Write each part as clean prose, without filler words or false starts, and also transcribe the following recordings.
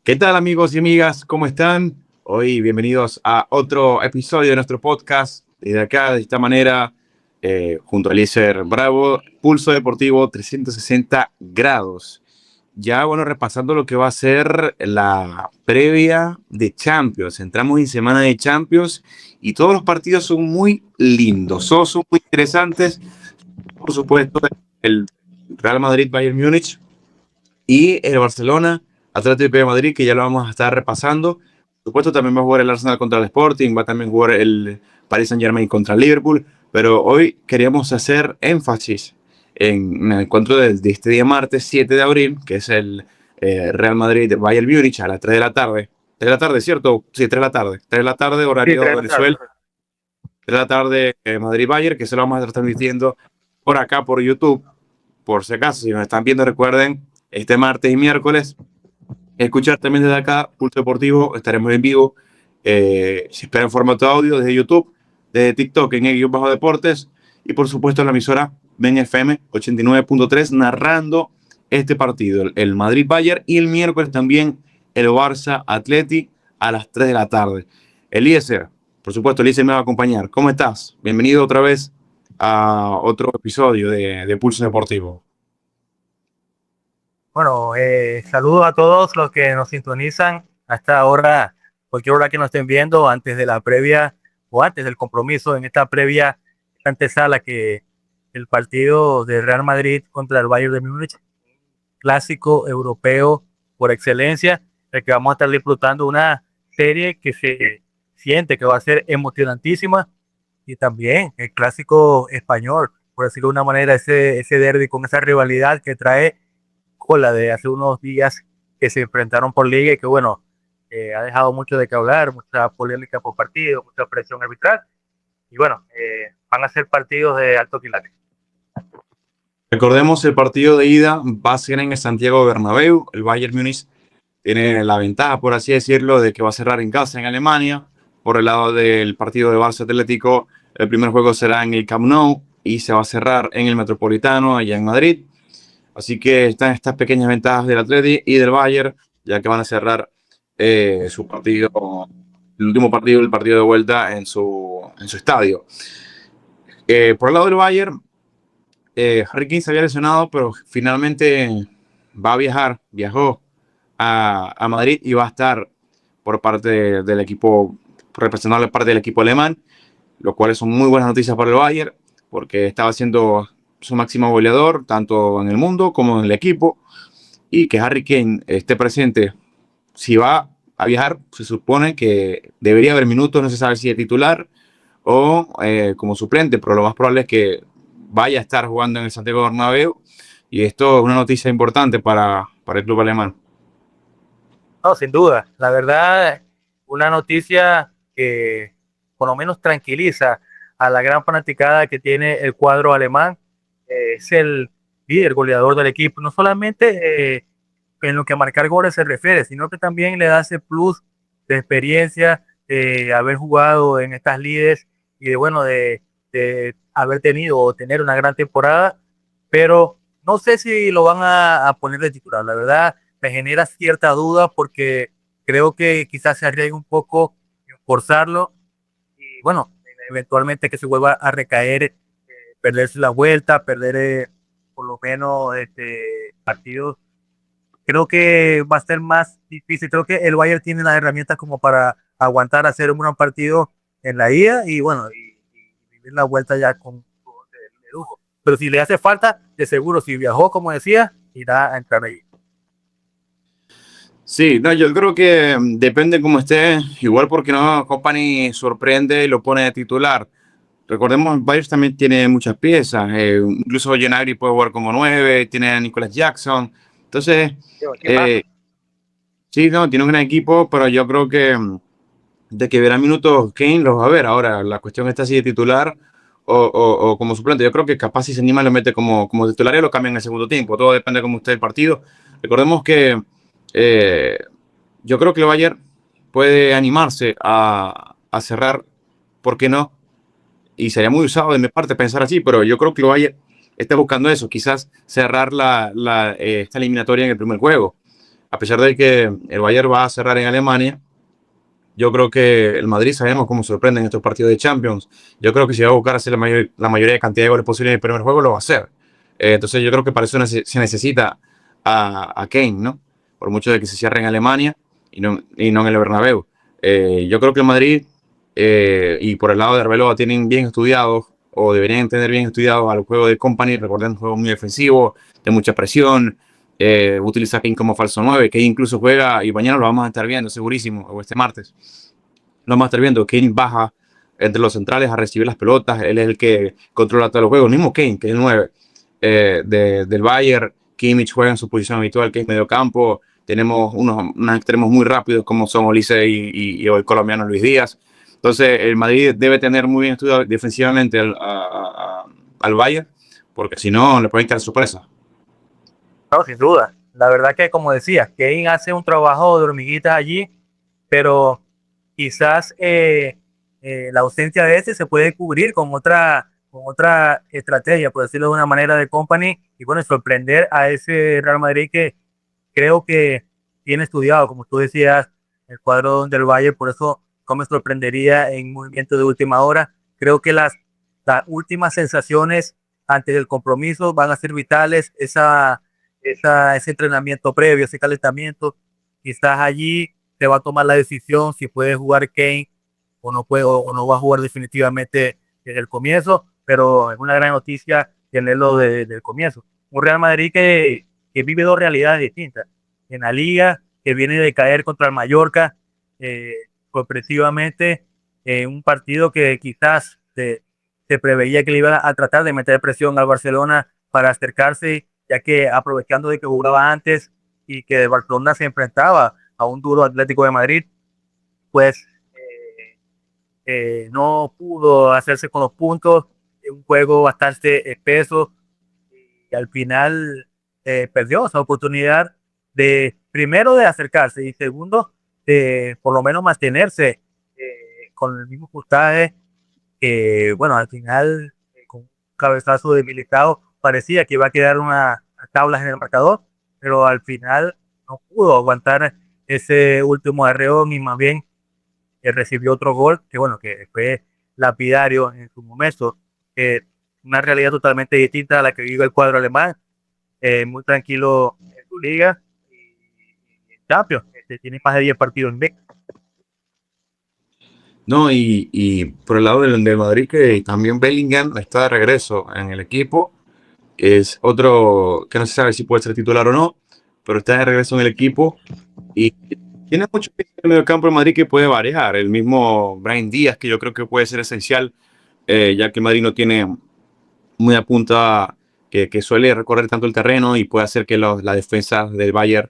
¿Qué tal amigos y amigas? ¿Cómo están? Hoy bienvenidos a otro episodio de nuestro podcast. Desde acá, de esta manera, junto a Eliezer Bravo, Pulso Deportivo 360 grados. Ya, bueno, repasando lo que va a ser la previa de Champions. Entramos en semana de Champions y todos los partidos son muy lindos, son muy interesantes. Por supuesto, el Real Madrid-Bayern Múnich y el Barcelona, Atlético de Madrid, que ya lo vamos a estar repasando. Por supuesto, también va a jugar el Arsenal contra el Sporting, va a también jugar el Paris Saint-Germain contra el Liverpool, pero hoy queríamos hacer énfasis en el encuentro de este día martes 7 de abril, que es el Real Madrid-Bayern Múnich a las 3 de la tarde. 3 de la tarde, ¿cierto? Sí, 3 de la tarde. 3 de la tarde, Sí, horario 3 de de la tarde. Venezuela. 3 de la tarde, Madrid-Bayern, que se lo vamos a estar transmitiendo por acá, por YouTube. Por si acaso, si nos están viendo, recuerden, este martes y miércoles, escuchar también desde acá, Pulso Deportivo, estaremos en vivo. Se espera en formato audio desde YouTube, desde TikTok en el-deportes y por supuesto en la emisora Ben FM 89.3 narrando este partido, el Madrid-Bayern y el miércoles también el Barça-Atleti a las 3 de la tarde. Eliezer, por supuesto, Eliezer me va a acompañar. ¿Cómo estás? Bienvenido otra vez a otro episodio de Pulso Deportivo. Bueno, saludos a todos los que nos sintonizan hasta ahora, cualquier hora que nos estén viendo, antes de la previa o antes del compromiso, en esta previa, esta antesala que el partido de Real Madrid contra el Bayern de Múnich, clásico europeo por excelencia, el que vamos a estar disfrutando una serie que se siente que va a ser emocionantísima y también el clásico español, por decirlo de una manera, ese derbi con esa rivalidad que trae con la de hace unos días que se enfrentaron por liga y que bueno, ha dejado mucho de qué hablar, mucha polémica por partido, mucha presión arbitral y bueno, van a ser partidos de alto quilate. Recordemos el partido de ida va a ser en el Santiago Bernabéu. El Bayern Múnich tiene la ventaja, por así decirlo, de que va a cerrar en casa en Alemania. Por el lado del partido de Barça Atlético, el primer juego será en el Camp Nou y se va a cerrar en el Metropolitano, allá en Madrid. Así que están estas pequeñas ventajas del Atleti y del Bayern, ya que van a cerrar su partido, el último partido, el partido de vuelta en su estadio. Por el lado del Bayern, Harry Kane se había lesionado, pero finalmente va a viajó a Madrid y va a estar por parte del equipo, representando parte del equipo alemán, lo cual son muy buenas noticias para el Bayern, porque estaba siendo su máximo goleador, tanto en el mundo como en el equipo, y que Harry Kane esté presente. Si va a viajar, se supone que debería haber minutos, no se sabe si es titular o como suplente, pero lo más probable es que vaya a estar jugando en el Santiago Bernabéu y esto es una noticia importante para el club alemán. No, sin duda, la verdad, una noticia que por lo menos tranquiliza a la gran fanaticada que tiene el cuadro alemán. Es el líder goleador del equipo, no solamente en lo que a marcar goles se refiere, sino que también le da ese plus de experiencia, de haber jugado en estas líderes y de, bueno, de haber tenido o tener una gran temporada, pero no sé si lo van a poner de titular, la verdad me genera cierta duda porque creo que quizás se arriesgue un poco en forzarlo y bueno, eventualmente que se vuelva a recaer, perderse la vuelta, perder por lo menos partidos. Creo que va a ser más difícil. Creo que el Bayern tiene las herramientas como para aguantar, hacer un buen partido en la ida y bueno, y vivir la vuelta ya con de lujo. Pero si le hace falta, de seguro, si viajó, como decía, irá a entrar ahí. Sí, no, yo creo que depende cómo esté, igual porque no, Company sorprende y lo pone de titular. Recordemos, Bayern también tiene muchas piezas, incluso Gennady puede jugar como 9, tiene a Nicolas Jackson, entonces, eh, sí, no, tiene un gran equipo, pero yo creo que de que verá minutos Kane los va a ver. Ahora, la cuestión está si de titular o como suplente. Yo creo que capaz si se anima lo mete como titular y lo cambia en el segundo tiempo. Todo depende de cómo esté el partido. Recordemos que eh, yo creo que el Bayern puede animarse a cerrar, ¿por qué no? Y sería muy usado de mi parte pensar así, pero yo creo que el Bayern está buscando eso, quizás cerrar esta eliminatoria en el primer juego. a pesar de que el Bayern va a cerrar en Alemania, yo creo que el Madrid sabemos cómo sorprende en estos partidos de Champions. Yo creo que si va a buscar hacer la mayoría de cantidad de goles posibles en el primer juego, lo va a hacer. Entonces yo creo que para eso se necesita a Kane, ¿no? Por mucho de que se cierre en Alemania y no en el Bernabéu. Yo creo que el Madrid y por el lado de Arbeloa tienen bien estudiados o deberían tener bien estudiado al juego de Company. Recordemos un juego muy defensivo, de mucha presión. Utiliza a Kane como falso 9, que incluso juega y mañana lo vamos a estar viendo, segurísimo, o este martes. Lo vamos a estar viendo. Kane baja entre los centrales a recibir las pelotas. Él es el que controla todo el juego. El mismo Kane, que es el 9 del Bayern. Kimmich juega en su posición habitual, que es medio campo. Tenemos unos extremos muy rápidos como son Olise y el colombiano Luis Díaz. Entonces, el Madrid debe tener muy bien estudiado defensivamente al Bayern, porque si no, le pueden caer sorpresas. No, sin duda. La verdad que, como decía, Kane hace un trabajo de hormiguitas allí, pero quizás la ausencia de ese se puede cubrir con otra estrategia, por decirlo de una manera, de Company, y bueno, sorprender a ese Real Madrid que creo que tiene estudiado, como tú decías, el cuadro del Valle. Por eso no me sorprendería en movimiento de última hora. Creo que las últimas sensaciones antes del compromiso van a ser vitales. Ese entrenamiento previo, ese calentamiento, quizás allí se va a tomar la decisión si puede jugar Kane o no puede, o no va a jugar definitivamente desde el comienzo, pero es una gran noticia tenerlo desde el comienzo. Un Real Madrid que vive dos realidades distintas. En la liga, que viene de caer contra el Mallorca, sorpresivamente, un partido que quizás se preveía que le iba a tratar de meter presión al Barcelona para acercarse, ya que aprovechando de que jugaba antes y que el Barcelona se enfrentaba a un duro Atlético de Madrid, pues no pudo hacerse con los puntos, un juego bastante espeso y al final perdió esa oportunidad de, primero, de acercarse y segundo, de por lo menos mantenerse con el mismo puntaje que, bueno, al final, con un cabezazo de Militao, parecía que iba a quedar una tablas en el marcador, pero al final no pudo aguantar ese último arreo y más bien recibió otro gol que, bueno, que fue lapidario en su momento. Una realidad totalmente distinta a la que vive el cuadro alemán, muy tranquilo en su liga y Champions. Tiene más de 10 partidos en B. No, y por el lado del Madrid, que también Bellingham está de regreso en el equipo. Es otro que no se sabe si puede ser titular o no, pero está de regreso en el equipo y tiene mucho en el medio campo de Madrid que puede variar. El mismo Brahim Díaz, que yo creo que puede ser esencial, ya que el Madrid no tiene muy a punta que suele recorrer tanto el terreno y puede hacer que las defensas del Bayern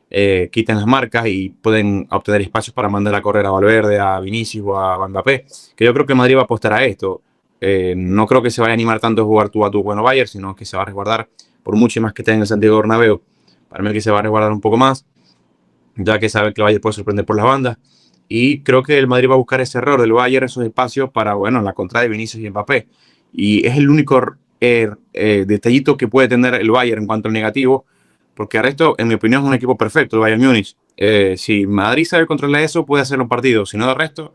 quiten las marcas y pueden obtener espacios para mandar a correr a Valverde, a Vinicius o a Mbappé. Que yo creo que Madrid va a apostar a esto. No creo que se vaya a animar tanto a jugar tú a tu bueno Bayern, sino que se va a resguardar por mucho más que esté en el Santiago Bernabéu. Para mí que se va a resguardar un poco más, ya que sabe que el Bayern puede sorprender por las bandas. Y creo que el Madrid va a buscar ese error del Bayern, esos espacios para, bueno, la contra de Vinicius y Mbappé. Y es el único detallito que puede tener el Bayern en cuanto al negativo, porque el resto, en mi opinión, es un equipo perfecto, el Bayern Múnich. Si Madrid sabe controlar eso, puede hacer un partido. Si no, el resto,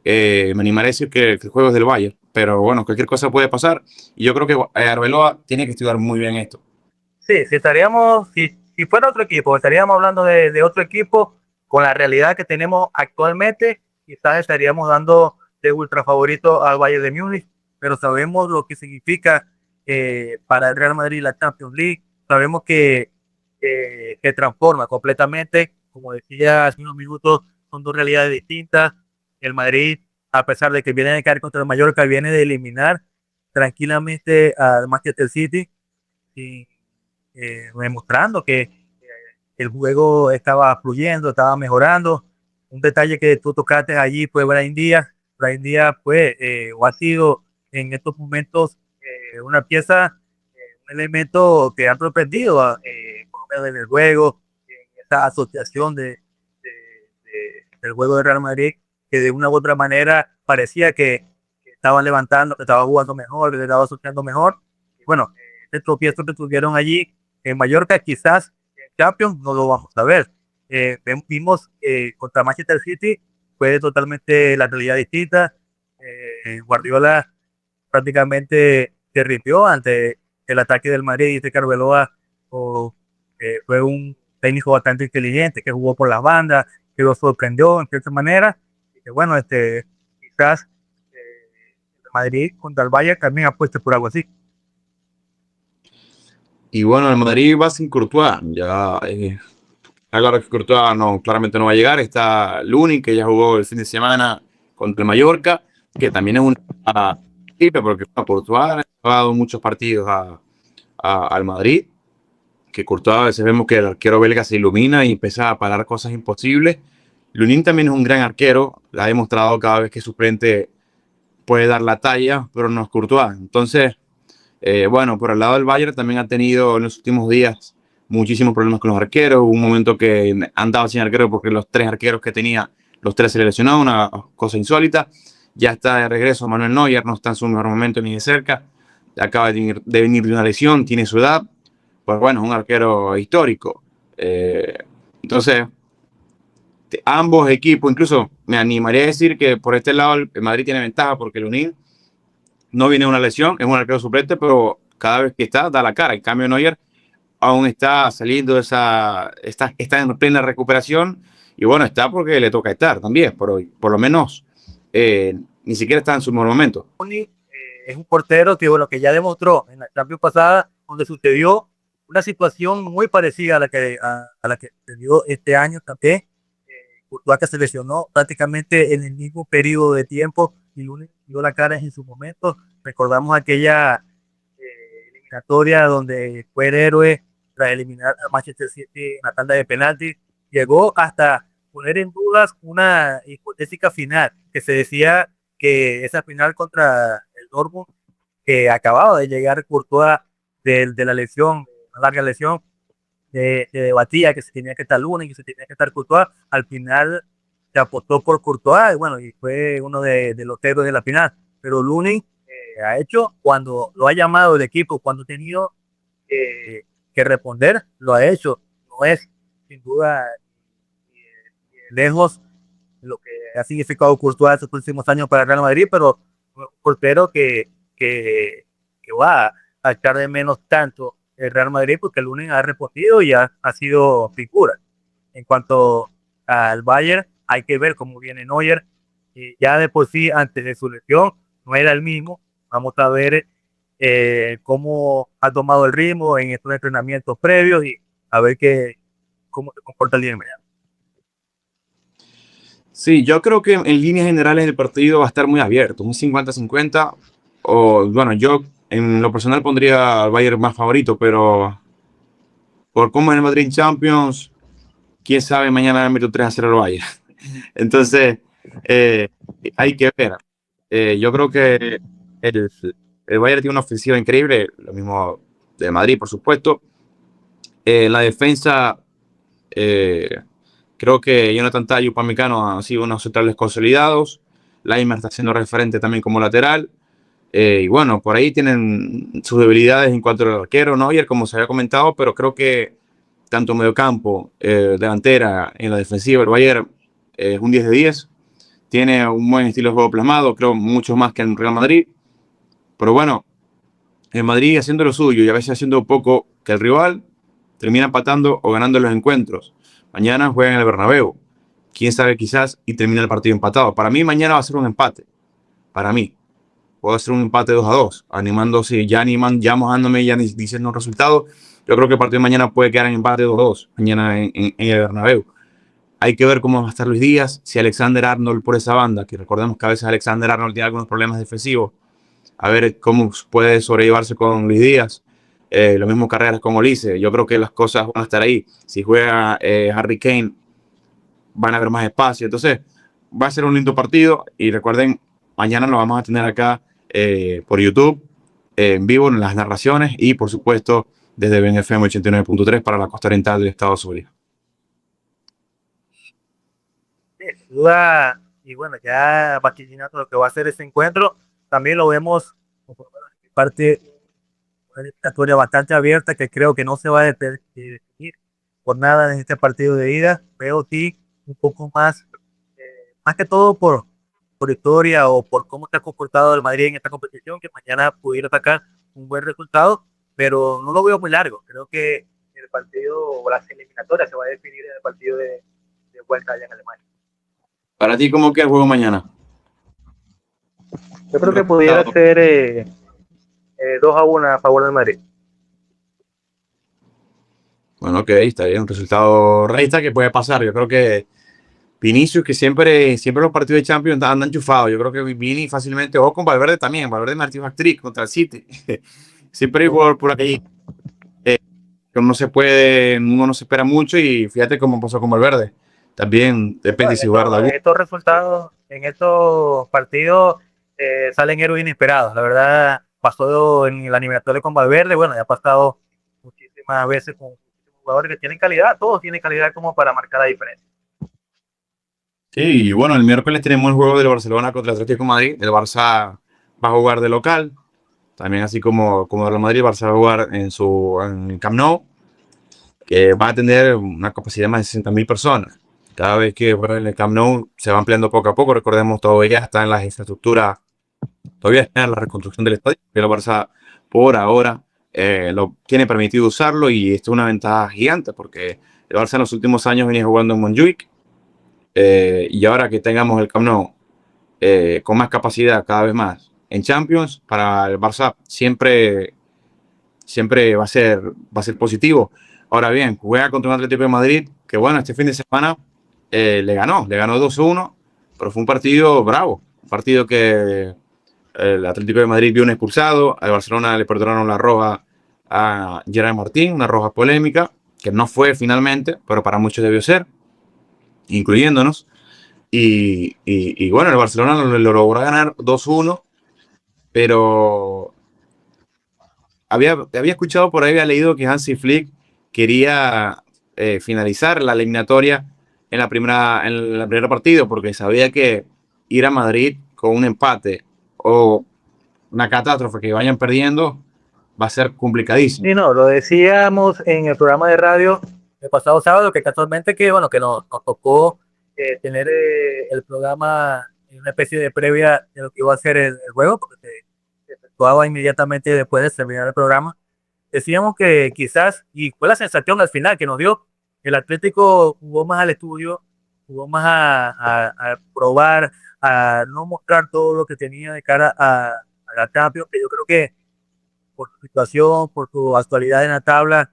me animaré a decir que el juego es del Bayern. Pero bueno, cualquier cosa puede pasar. Y yo creo que Arbeloa tiene que estudiar muy bien esto. Sí, si fuera otro equipo, estaríamos hablando de otro equipo con la realidad que tenemos actualmente, quizás estaríamos dando de ultra favorito al Bayern de Múnich, pero sabemos lo que significa para el Real Madrid la Champions League, sabemos que transforma completamente, como decía hace unos minutos, son dos realidades distintas. El Madrid, a pesar de que viene de caer contra el Mallorca, viene de eliminar tranquilamente al Manchester City y demostrando que el juego estaba fluyendo, estaba mejorando. Un detalle que tú tocaste allí fue Brahim Díaz. Brahim Díaz fue o ha sido en estos momentos una pieza, un elemento que ha sorprendido por medio del juego, en esa asociación del juego de Real Madrid, que de una u otra manera parecía que estaban levantando, que estaba jugando mejor, que estaba asociando mejor. Bueno, este tropiezo que tuvieron allí en Mallorca, quizás en Champions no lo vamos a ver. Vimos contra Manchester City fue totalmente la realidad distinta. Guardiola prácticamente se rindió ante el ataque del Madrid y este Arbeloa fue un técnico bastante inteligente que jugó por las bandas, que lo sorprendió en cierta manera. Y que bueno, quizás el Madrid contra el Bayern también apueste por algo así. Y bueno, el Madrid va sin Courtois. Ya está claro que Courtois no, claramente no va a llegar. Está Lunin, que ya jugó el fin de semana contra el Mallorca, que también es un triple, porque Courtois ha dado muchos partidos al Madrid. Que Courtois a veces vemos que el arquero belga se ilumina y empieza a parar cosas imposibles. Lunin también es un gran arquero. La ha demostrado cada vez que su frente puede dar la talla, pero no es Courtois. Entonces, bueno, por el lado del Bayern también ha tenido en los últimos días muchísimos problemas con los arqueros. Hubo un momento que andaba sin arquero porque los tres arqueros que tenía, los tres se le lesionó, una cosa insólita. Ya está de regreso Manuel Neuer, no está en su mejor momento ni de cerca. Acaba de venir de una lesión, tiene su edad. Pues bueno, es un arquero histórico. Entonces, ambos equipos, incluso me animaría a decir que por este lado el Madrid tiene ventaja porque el Unión no viene de una lesión, es un arquero suplente, pero cada vez que está, da la cara. En cambio, Neuer aún está saliendo de está en plena recuperación y bueno, está porque le toca estar también, pero por lo menos ni siquiera está en su mejor momento. Es un portero que, bueno, que ya demostró en la Champions pasada, donde sucedió una situación muy parecida a la que sucedió este año también. Courtois que se lesionó prácticamente en el mismo periodo de tiempo y Lunin dio la cara en su momento. Recordamos aquella eliminatoria donde fue el héroe tras eliminar a Manchester City en la tanda de penaltis. Llegó hasta poner en dudas una hipotética final, que se decía que esa final contra el Dortmund, que acababa de llegar Courtois de la lesión, una larga lesión, debatía que se tenía que estar Lunin, que se tenía que estar Courtois. Al final se apostó por Courtois y bueno, y fue uno de los héroes de la final. Pero Lunin ha hecho cuando lo ha llamado el equipo, cuando ha tenido que responder, lo ha hecho. No es sin duda lejos lo que ha significado Courtois estos últimos años para el Real Madrid, pero un portero que va a echar de menos tanto el Real Madrid porque el Lunin ha respondido y ha sido figura. En cuanto al Bayern, hay que ver cómo viene Neuer. Y ya de por sí, antes de su lesión, no era el mismo. Vamos a ver cómo ha tomado el ritmo en estos entrenamientos previos y a ver cómo se comporta el día de mañana. Sí, yo creo que en líneas generales el partido va a estar muy abierto, un 50-50. O bueno, yo en lo personal pondría al Bayern más favorito, pero por cómo es el Madrid Champions, quién sabe, mañana le meto 3-0 al Bayern. Entonces, eh, hay que ver. Yo creo que el Bayern tiene una ofensiva increíble, lo mismo de Madrid, por supuesto. La defensa, eh, creo que Jonathan Tah y Upamecano han sido unos centrales consolidados. Laimer está siendo referente también como lateral. Y bueno, por ahí tienen sus debilidades en cuanto al arquero, Neuer, como se había comentado, pero creo que tanto mediocampo, delantera, en la defensiva, el Bayern es un 10 de 10. Tiene un buen estilo de juego plasmado, creo mucho más que en Real Madrid. Pero bueno, el Madrid haciendo lo suyo y a veces haciendo poco que el rival, termina empatando o ganando los encuentros. Mañana juegan en el Bernabéu. Quién sabe, quizás y termina el partido empatado. Para mí mañana va a ser un empate. Para mí. Puede ser un empate 2-2, animándose, ya mojándome, ya diciendo un resultado. Yo creo que el partido de mañana puede quedar en empate 2-2, mañana en el Bernabéu. Hay que ver cómo va a estar Luis Díaz, si Alexander Arnold por esa banda, que recordemos que a veces Alexander Arnold tiene algunos problemas defensivos, a ver cómo puede sobrellevarse con Luis Díaz. Lo mismo Carreras con Olise. Yo creo que las cosas van a estar ahí. Si juega Harry Kane, van a haber más espacio. Entonces, va a ser un lindo partido. Y recuerden, mañana lo vamos a tener acá por YouTube, en vivo, en las narraciones y, por supuesto, desde BNFM 89.3 para la costa oriental del estado Zulia. Sin duda, y bueno, ya vaticinando lo que va a ser ese encuentro, también lo vemos como parte una eliminatoria bastante abierta que creo que no se va a definir por nada en este partido de ida. Veo ti un poco más que todo por historia o por cómo se ha comportado el Madrid en esta competición, que mañana pudiera sacar un buen resultado, pero no lo veo muy largo. Creo que el partido o las eliminatorias se va a definir en el partido de vuelta allá en Alemania. Para ti, ¿cómo queda el juego mañana? Yo Un creo que pudiera resultado. ser 2-1 a favor del Madrid. Bueno, ok, está bien. Un resultado realista que puede pasar. Yo creo que Vinicius, que siempre los partidos de Champions andan enchufados. Yo creo que Vini fácilmente, o con Valverde también. Valverde marcó hat-trick contra el City. Siempre hay jugador por aquí que uno no se espera mucho y fíjate cómo pasó con Valverde. También depende si jugar En algún. estos resultados, en estos partidos, salen héroes inesperados. La verdad, pasó en el eliminatorio con Valverde, bueno, ya ha pasado muchísimas veces con muchísimos jugadores que tienen calidad, todos tienen calidad como para marcar la diferencia. Sí, y bueno, el miércoles tenemos el juego del Barcelona contra el Atlético de Madrid. El Barça va a jugar de local. También así como el Real Madrid, el Barça va a jugar en el Camp Nou, que va a tener una capacidad de más de 60.000 personas. Cada vez que juega en el Camp Nou se va ampliando poco a poco. Recordemos, todavía está en las infraestructuras, todavía está en la reconstrucción del estadio. Pero el Barça, por ahora, lo tiene permitido usarlo y esto es una ventaja gigante porque el Barça en los últimos años venía jugando en Montjuic y ahora que tengamos el Camp Nou con más capacidad cada vez más en Champions, para el Barça siempre va a ser positivo. Ahora bien, juega contra un Atlético de Madrid que, bueno, este fin de semana le ganó 2-1, pero fue un partido bravo, un partido que el Atlético de Madrid vio un expulsado, al Barcelona le perdonaron la roja a Gerard Martín, una roja polémica, que no fue finalmente, pero para muchos debió ser, incluyéndonos. Y bueno, el Barcelona lo logró ganar 2-1, pero había escuchado por ahí, había leído que Hansi Flick quería finalizar la eliminatoria en la primera partido, porque sabía que ir a Madrid con un empate o una catástrofe que vayan perdiendo va a ser complicadísimo. Y no, lo decíamos en el programa de radio el pasado sábado, que casualmente bueno, que nos tocó tener el programa en una especie de previa de lo que iba a ser el juego, porque se efectuaba inmediatamente después de terminar el programa. Decíamos que quizás, y fue la sensación al final que nos dio, el Atlético jugó más al estudio, jugó más a probar, a no mostrar todo lo que tenía de cara a la Champions, que yo creo que por su situación, por su actualidad en la tabla,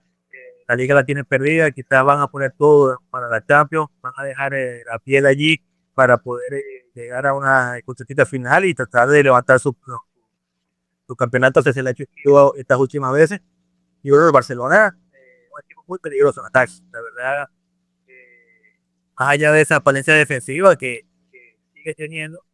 la liga la tiene perdida, quizás van a poner todo para la Champions, van a dejar la piel allí para poder llegar a una concertita final y tratar de levantar su campeonato que se le ha hecho esquivo estas últimas veces. Y bueno, el Barcelona, un equipo muy peligroso en ataque, la verdad, más allá de esa palencia defensiva que sigue teniendo,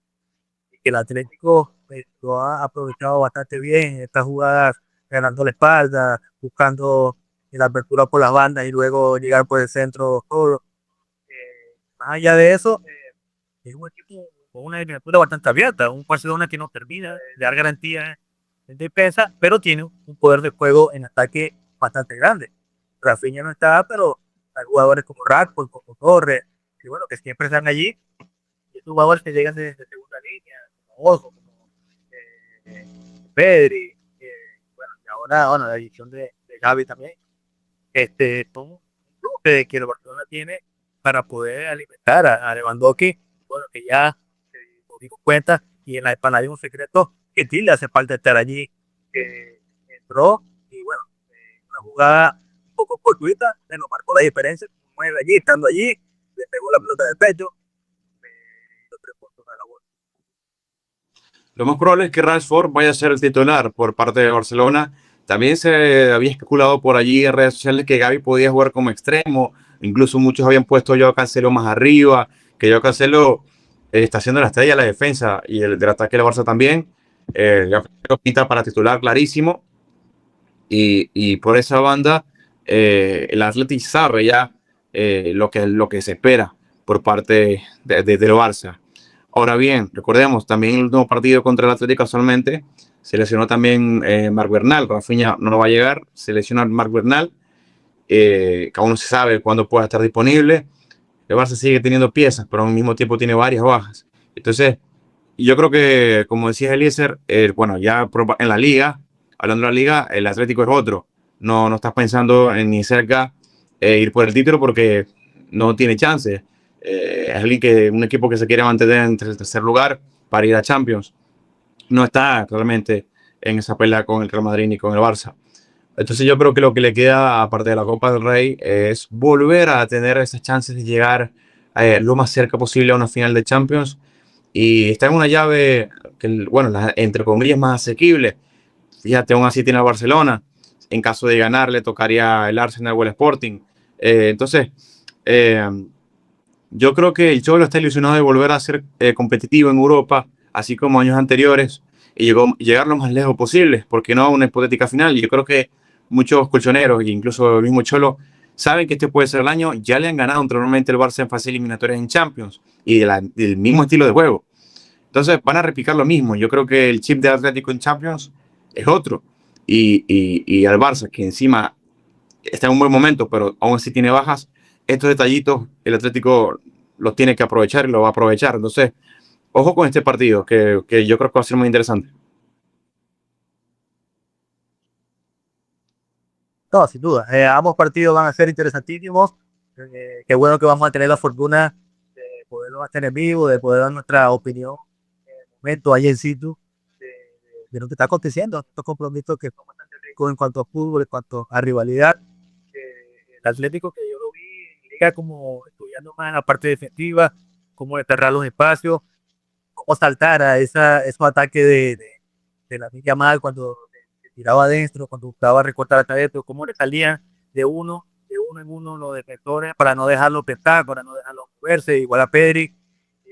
y que el Atlético lo ha aprovechado bastante bien en estas jugadas, ganando la espalda, buscando la apertura por las bandas y luego llegar por el centro todo. Más allá de eso, es un equipo con una eliminatura bastante abierta, un Barcelona que no termina de dar garantía en defensa, pero tiene un poder de juego en ataque bastante grande. Rafinha no está, pero hay jugadores como Rashford, como Torres, que bueno, que siempre están allí, y estos jugadores que llegan de segunda línea, como Ojo, como eh, Pedri, bueno, y ahora, bueno, la edición de Gavi también, son un club que el Barcelona tiene para poder alimentar a Lewandowski, bueno, que ya se dio cuenta, y en la empanada hay un secreto que sí le hace falta estar allí, que entró, y bueno, una jugada un poco fortuita, se nos marcó la diferencia, mueve allí, estando allí, le pegó la pelota del pecho, los 3 puntos a la bola. Lo más probable es que Rashford vaya a ser el titular por parte de Barcelona. También se había especulado por allí en redes sociales que Gavi podía jugar como extremo. Incluso muchos habían puesto a Joao Cancelo más arriba, que Joao Cancelo está haciendo la estrella de la defensa y el del ataque del Barça también. Joao Cancelo pinta para titular clarísimo. Y por esa banda, el Athletic sabe ya lo que se espera por parte del Barça. Ahora bien, recordemos, también el último partido contra el Atlético casualmente se lesionó también Marc Bernal. Rafinha no va a llegar, se lesiona Marc Bernal. que aún no se sabe cuándo pueda estar disponible. El Barça sigue teniendo piezas, pero al mismo tiempo tiene varias bajas. Entonces, yo creo que, como decía Eliezer, bueno, ya en la liga, hablando de la liga, el Atlético es otro. No estás pensando en ni cerca ir por el título porque no tiene chance. Es alguien un equipo que se quiere mantener en el tercer lugar para ir a Champions. No está claramente en esa pelea con el Real Madrid ni con el Barça. Entonces yo creo que lo que le queda, aparte de la Copa del Rey, es volver a tener esas chances de llegar lo más cerca posible a una final de Champions. Y está en una llave que, bueno, entre comillas, más asequible. Fíjate, aún así tiene el Barcelona. En caso de ganar, le tocaría el Arsenal o el Sporting. Entonces, eh, yo creo que el Cholo está ilusionado de volver a ser competitivo en Europa, así como años anteriores, y llegar lo más lejos posible, porque no a una hipotética final. Yo creo que muchos colchoneros, e incluso el mismo Cholo, saben que este puede ser el año. Ya le han ganado anteriormente el Barça en fase eliminatorias en Champions y del mismo estilo de juego. Entonces van a replicar lo mismo. Yo creo que el chip de Atlético en Champions es otro. Y al Barça, que encima está en un buen momento, pero aún así tiene bajas, estos detallitos el Atlético los tiene que aprovechar y lo va a aprovechar. Entonces, ojo con este partido, que yo creo que va a ser muy interesante. No, sin duda. Ambos partidos van a ser interesantísimos. Qué bueno que vamos a tener la fortuna de poderlo hacer en vivo, de poder dar nuestra opinión en el momento, ahí en situ, de, de lo que está aconteciendo. Estos compromisos que son bastante ricos en cuanto a fútbol, en cuanto a rivalidad. El Atlético, que yo lo vi en liga como estudiando más en la parte defensiva, cómo cerrar los espacios, cómo saltar a esos ataques de la Lamine Yamal cuando se tiraba adentro, cuando buscaba recortar hasta adentro, cómo le salían de uno en uno los defensores para no dejarlo pescar, para no dejarlo moverse, igual a Pedri. Y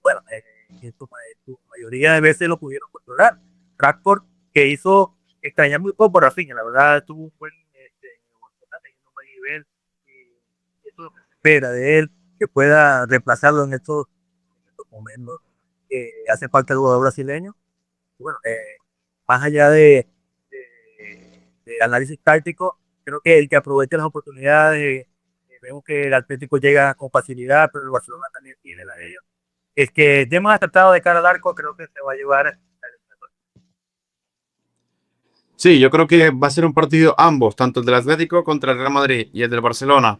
bueno, en su mayoría de veces lo pudieron controlar. Rashford, que hizo extrañar muy poco por Rafinha, la verdad tuvo un buen nivel y eso se espera de él, que pueda reemplazarlo en estos momentos que hace falta el jugador brasileño. Bueno, más allá de análisis táctico, creo que el que aproveche las oportunidades, vemos que el Atlético llega con facilidad, pero el Barcelona también tiene la de ellos. Es que esté más acertado de cara al arco, creo que se va a llevar. Sí, yo creo que va a ser un partido ambos, tanto el del Atlético contra el Real Madrid y el del Barcelona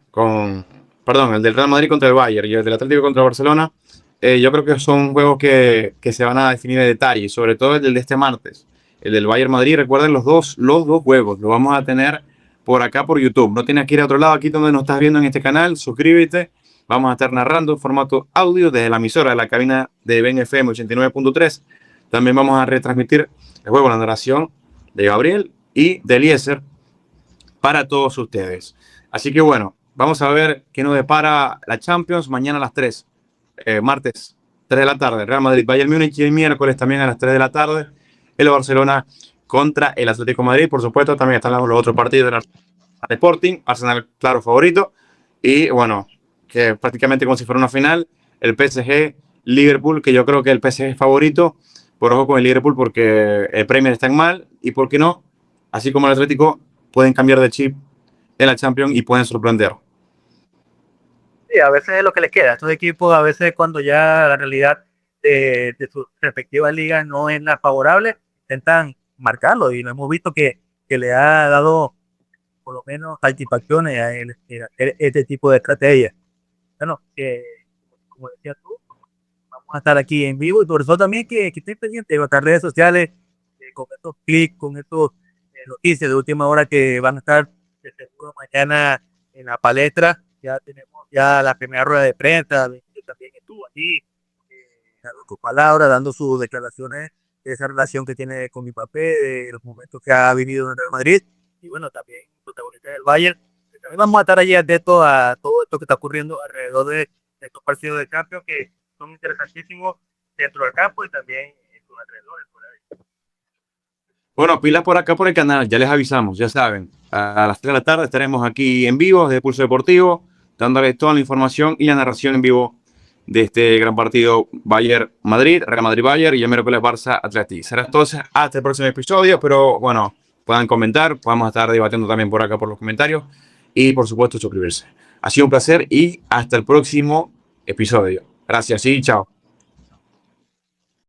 perdón, el del Real Madrid contra el Bayern y el del Atlético contra el Barcelona. Yo creo que son juegos que se van a definir en detalle, sobre todo el del de este martes, el del Bayern Madrid. Recuerden los dos juegos, lo vamos a tener por acá por YouTube. No tienes que ir a otro lado, aquí donde nos estás viendo en este canal, suscríbete. Vamos a estar narrando en formato audio desde la emisora de la cabina de BNFM 89.3. También vamos a retransmitir el juego, la narración de Gabriel y de Eliezer para todos ustedes. Así que bueno, vamos a ver qué nos depara la Champions mañana a las 3, martes 3 de la tarde, Real Madrid, Bayern Múnich, y el miércoles también a las 3 de la tarde, el Barcelona contra el Atlético de Madrid. Por supuesto, también están los otros partidos del Sporting, Arsenal claro favorito, y bueno, que prácticamente como si fuera una final, el PSG Liverpool, que yo creo que el PSG es favorito. Por ojo con el Liverpool porque el Premier está en mal y por qué no, así como el Atlético, pueden cambiar de chip en la Champions y pueden sorprender. Sí, a veces es lo que les queda. Estos equipos, a veces cuando ya la realidad de sus respectivas ligas no es la favorable, intentan marcarlo y lo hemos visto que le ha dado por lo menos satisfacciones a él, este tipo de estrategias. Bueno, como decías tú, vamos a estar aquí en vivo y por eso también que estén pendientes de nuestras redes sociales, con estos clics, con estos noticias de última hora que van a estar de seguro mañana en la palestra. Ya tenemos ya la primera rueda de prensa, que también estuvo allí, dando sus palabras, dando sus declaraciones de esa relación que tiene con mi papel, de los momentos que ha vivido en el Real Madrid y bueno, también protagonista del Bayern. También vamos a estar allí atentos a todo esto que está ocurriendo alrededor de estos partidos de Champions que son interesantísimos dentro del campo y también en sus alrededores. Bueno, pilas por acá por el canal, ya les avisamos, ya saben. A las 3 de la tarde estaremos aquí en vivo desde Pulso Deportivo, dándoles toda la información y la narración en vivo de este gran partido Bayern-Madrid, Real Madrid-Bayern y el miércoles Barça-Atleti. Será entonces hasta el próximo episodio, pero bueno, puedan comentar, podemos estar debatiendo también por acá por los comentarios. y por supuesto suscribirse. Ha sido un placer y hasta el próximo episodio. Gracias y chao.